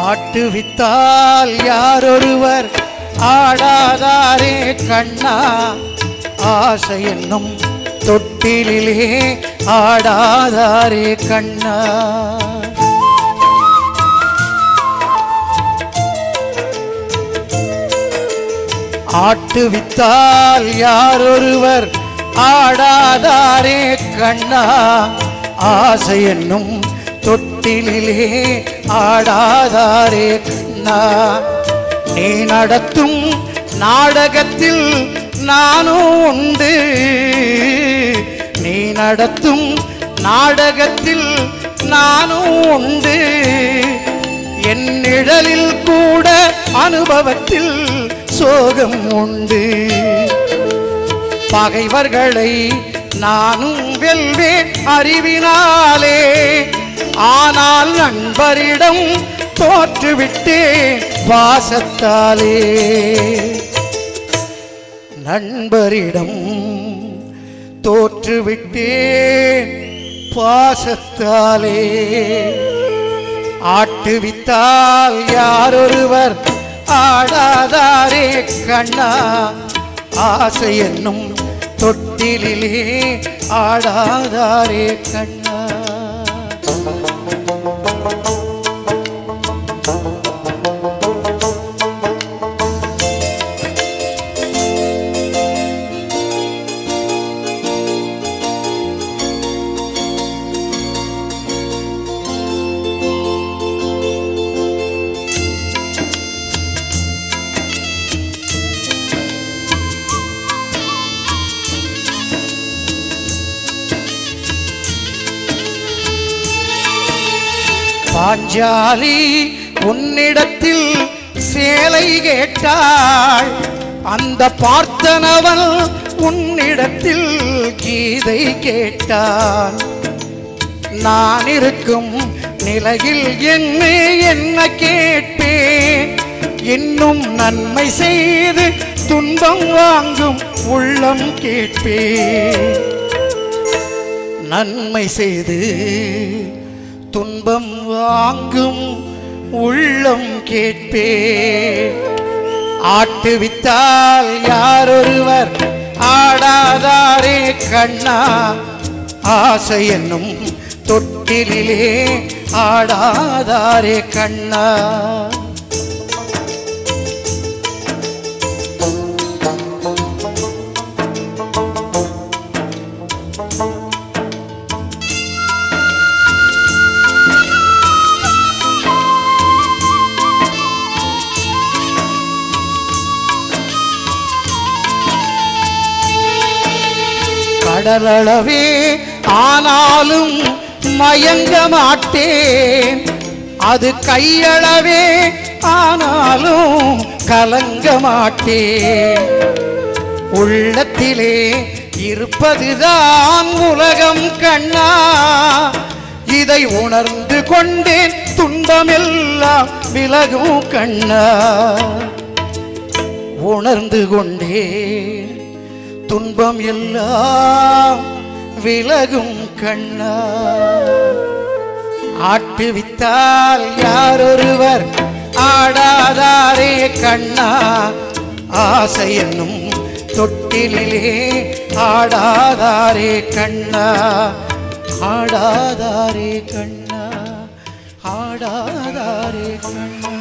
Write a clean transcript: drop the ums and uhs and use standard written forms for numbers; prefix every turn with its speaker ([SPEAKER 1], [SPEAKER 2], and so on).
[SPEAKER 1] ஆட்டுவித்தால் யாரொருவர் ஆடாதாரே கண்ணா, ஆசை என்னும் தொட்டிலே ஆடாதாரே கண்ணா. ஆட்டுவித்தால் யாரொருவர் ஆடாதாரே கண்ணா, ஆசை என்னும் தொட்டிலே ஆடாதாரே கண்ணா. நீ நடத்தும் நாடகத்தில் நானும் உண்டு, நீ நடத்தும் நாடகத்தில் நானும் உண்டு. என் நிழலில் கூட அனுபவத்தில் சோகம் உண்டு. பகைவர்களை நானும் வெல்வேன் அறிவினாலே, ஆனால் நண்பரிடம் தோற்றுவிட்டேன் பாசத்தாலே. நண்பரிடம் தோற்றுவிட்டேன் பாசத்தாலே. ஆட்டுவித்தால் யாரொருவர் ஆடாதாரே கண்ணா, ஆசை என்னும் தொட்டிலே ஆடாதாரே கண்ணா. பாஞ்சாலி உன்னிடத்தில் சேலை கேட்டாள், அந்த பார்த்தனவன் உன்னிடத்தில் கீதை கேட்டான். நான் இருக்கும் நிலையில் என்ன கேட்பேன், இன்னும் நன்மை செய்து துன்பம் வாங்கும் உள்ளம் கேட்பேன். நன்மை செய்து துன்பம் வாங்கும் உள்ளம் கேட்பே. ஆட்டுவித்தால் யாரொருவர் ஆடாதாரே கண்ணா, ஆசை என்னும் தொட்டிலே ஆடாதாரே கண்ணா. கடலளவே ஆனாலும் மயங்க மாட்டேன், அது கையளவே ஆனாலும் கலங்க மாட்டேன். உள்ளத்திலே இருப்பதுதான் உலகம் கண்ணா, இதை உணர்ந்து கொண்டேன் துன்பமெல்லாம் விலகும் கண்ணா. உணர்ந்து கொண்டேன் துன்பம் எல்லாம் விலகும் கண்ணா. ஆட்டுவித்தால் யாரொருவர் ஆடாதாரே கண்ணா, ஆசை என்னும் தொட்டிலே ஆடாதாரே கண்ணா. ஆடாதாரே கண்ணா, ஆடாதாரே கண்ணா.